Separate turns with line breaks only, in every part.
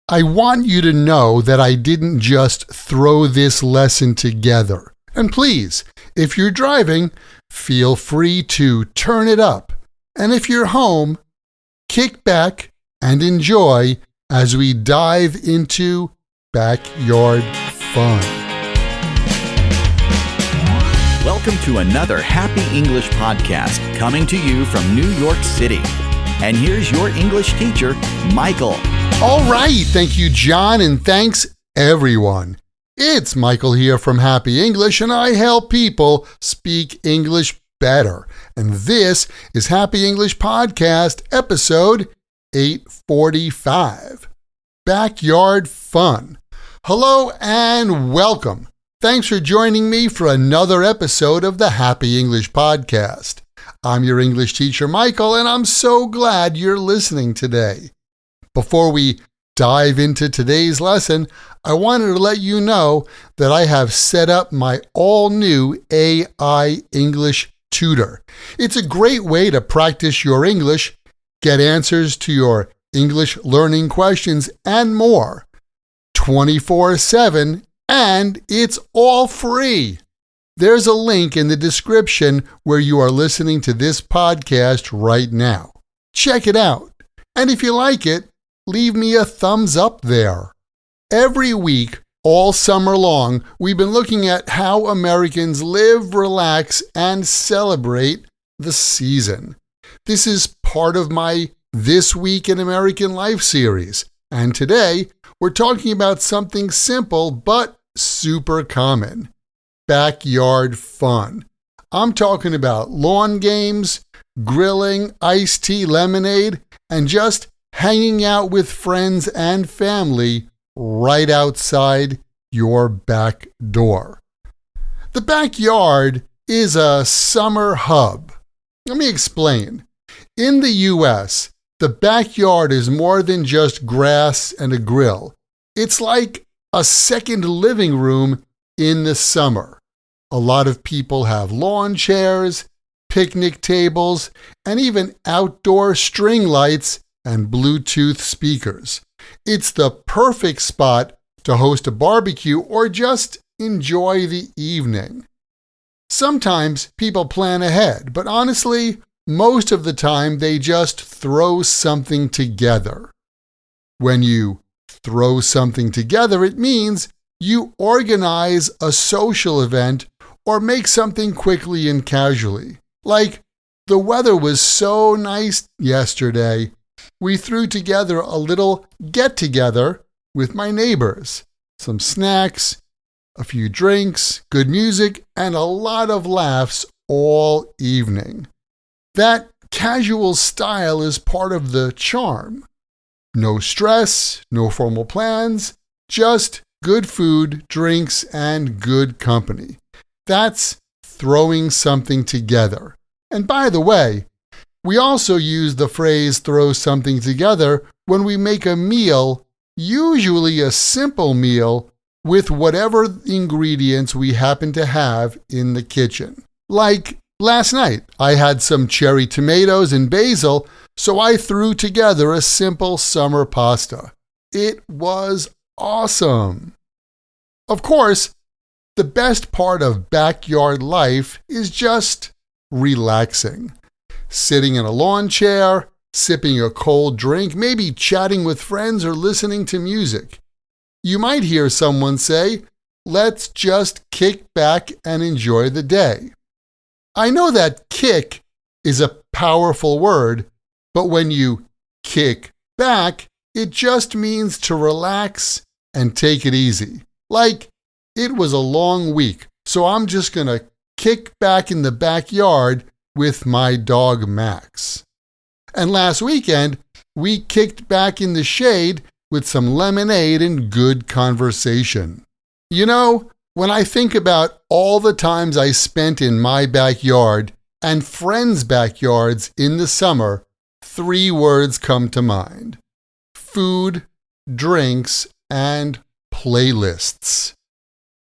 I want you to know that I didn't just throw this lesson together. And please, if you're driving, feel free to turn it up. And if you're home, kick back and enjoy as we dive into backyard fun.
Welcome to another Happy English podcast coming to you from New York City. And here's your English teacher, Michael.
All right, thank you, John, and thanks, everyone. It's Michael here from Happy English, and I help people speak English better. And this is Happy English Podcast, episode 845, Backyard Fun. Hello and welcome. Thanks for joining me for another episode of the Happy English Podcast. I'm your English teacher, Michael, and I'm so glad you're listening today. Before we dive into today's lesson, I wanted to let you know that I have set up my all-new AI English tutor. It's a great way to practice your English, get answers to your English learning questions, and more. 24/7, and it's all free. There's a link in the description where you are listening to this podcast right now. Check it out. And if you like it, leave me a thumbs up there. Every week, all summer long, we've been looking at how Americans live, relax, and celebrate the season. This is part of my This Week in American Life series. And today, we're talking about something simple but super common. Backyard fun. I'm talking about lawn games, grilling, iced tea, lemonade, and just hanging out with friends and family right outside your back door. The backyard is a summer hub. Let me explain. In the U.S., the backyard is more than just grass and a grill. It's like a second living room in the summer. A lot of people have lawn chairs, picnic tables, and even outdoor string lights and Bluetooth speakers. It's the perfect spot to host a barbecue or just enjoy the evening. Sometimes people plan ahead, but honestly, most of the time they just throw something together. When you throw something together, it means you organize a social event or make something quickly and casually. Like, the weather was so nice yesterday, we threw together a little get-together with my neighbors. Some snacks, a few drinks, good music, and a lot of laughs all evening. That casual style is part of the charm. No stress, no formal plans, just good food, drinks, and good company. That's throwing something together. And by the way, we also use the phrase throw something together when we make a meal, usually a simple meal, with whatever ingredients we happen to have in the kitchen. Like last night, I had some cherry tomatoes and basil, so I threw together a simple summer pasta. It was awesome. Of course, the best part of backyard life is just relaxing. Sitting in a lawn chair, sipping a cold drink, maybe chatting with friends or listening to music. You might hear someone say, "Let's just kick back and enjoy the day." I know that kick is a powerful word, but when you kick back, it just means to relax and take it easy. Like, it was a long week, so I'm just going to kick back in the backyard with my dog Max. And last weekend, we kicked back in the shade with some lemonade and good conversation. You know, when I think about all the times I spent in my backyard and friends' backyards in the summer, 3 words come to mind: food, drinks, and playlists.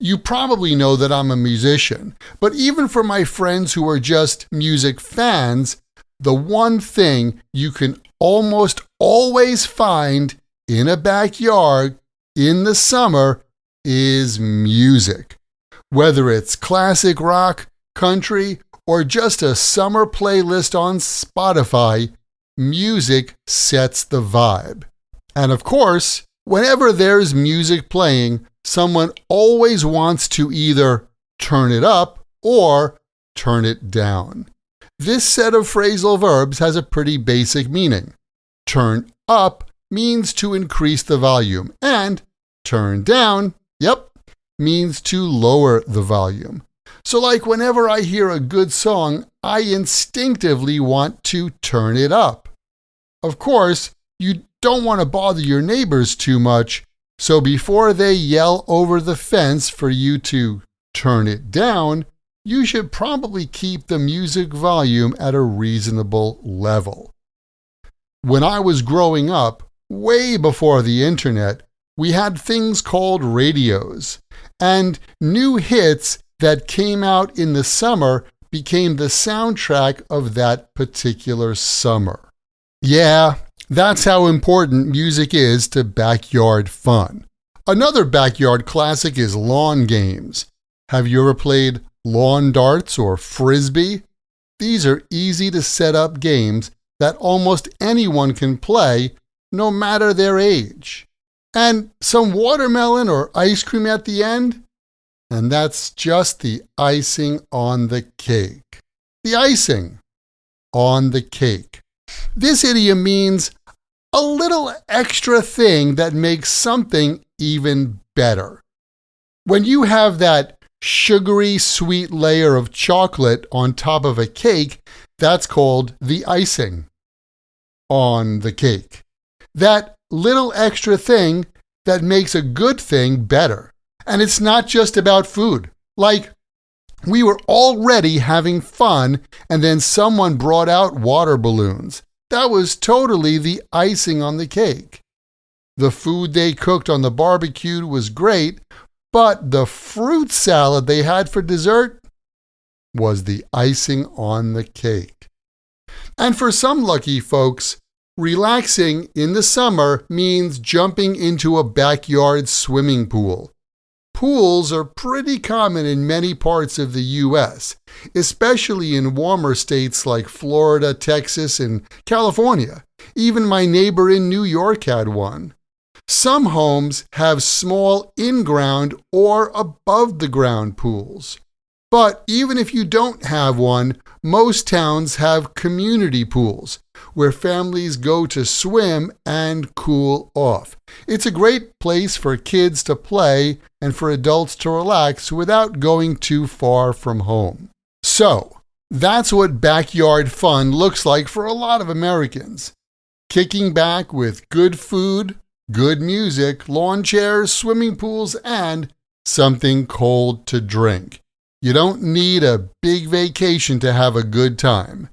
You probably know that I'm a musician, but even for my friends who are just music fans, the one thing you can almost always find in a backyard in the summer is music. Whether it's classic rock, country, or just a summer playlist on Spotify, music sets the vibe. And of course, whenever there's music playing, someone always wants to either turn it up or turn it down. This set of phrasal verbs has a pretty basic meaning. Turn up means to increase the volume, and turn down, means to lower the volume. So like whenever I hear a good song, I instinctively want to turn it up. Of course, you don't want to bother your neighbors too much, so before they yell over the fence for you to turn it down, you should probably keep the music volume at a reasonable level. When I was growing up, way before the internet, we had things called radios, and new hits that came out in the summer became the soundtrack of that particular summer. Yeah, that's how important music is to backyard fun. Another backyard classic is lawn games. Have you ever played lawn darts or frisbee? These are easy to set up games that almost anyone can play, no matter their age. And some watermelon or ice cream at the end? And that's just the icing on the cake. The icing on the cake. This idiom means a little extra thing that makes something even better. When you have that sugary sweet layer of chocolate on top of a cake, that's called the icing on the cake. That little extra thing that makes a good thing better. And it's not just about food. Like, we were already having fun, and then someone brought out water balloons. That was totally the icing on the cake. The food they cooked on the barbecue was great, but the fruit salad they had for dessert was the icing on the cake. And for some lucky folks, relaxing in the summer means jumping into a backyard swimming pool. Pools are pretty common in many parts of the U.S., especially in warmer states like Florida, Texas, and California. Even my neighbor in New York had one. Some homes have small in-ground or above-the-ground pools. But even if you don't have one, most towns have community pools where families go to swim and cool off. It's a great place for kids to play and for adults to relax without going too far from home. So, that's what backyard fun looks like for a lot of Americans. Kicking back with good food, good music, lawn chairs, swimming pools, and something cold to drink. You don't need a big vacation to have a good time.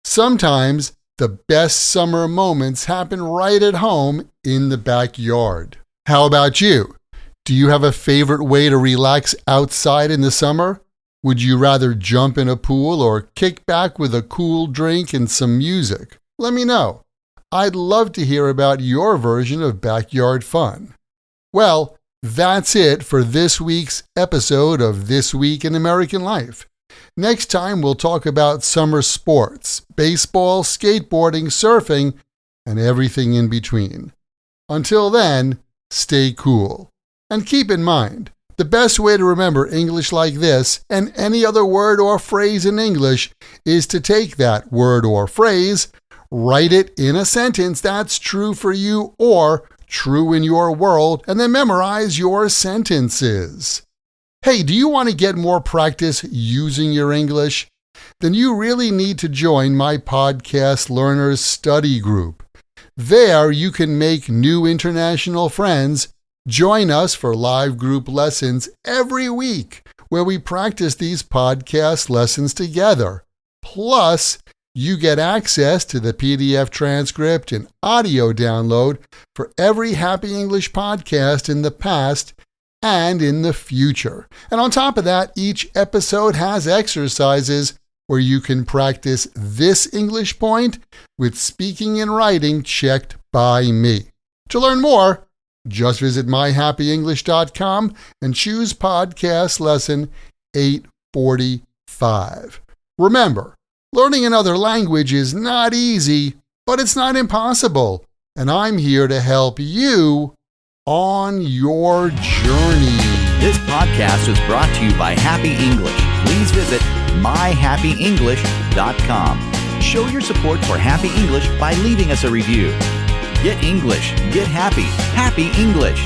Sometimes the best summer moments happen right at home in the backyard. How about you? Do you have a favorite way to relax outside in the summer? Would you rather jump in a pool or kick back with a cool drink and some music? Let me know. I'd love to hear about your version of backyard fun. Well, that's it for this week's episode of This Week in American Life. Next time, we'll talk about summer sports, baseball, skateboarding, surfing, and everything in between. Until then, stay cool. And keep in mind, the best way to remember English like this and any other word or phrase in English is to take that word or phrase, write it in a sentence that's true for you or true in your world, and then memorize your sentences. Hey, do you want to get more practice using your English? Then you really need to join my Podcast Learners Study Group. There you can make new international friends. Join us for live group lessons every week where we practice these podcast lessons together. Plus, you get access to the PDF transcript and audio download for every Happy English podcast in the past and in the future. And on top of that, each episode has exercises where you can practice this English point with speaking and writing checked by me. To learn more, just visit myhappyenglish.com and choose podcast lesson 845. Remember, learning another language is not easy, but it's not impossible, and I'm here to help you on your journey.
This podcast was brought to you by Happy English. Please visit myhappyenglish.com. Show your support for Happy English by leaving us a review. Get English, get happy, Happy English.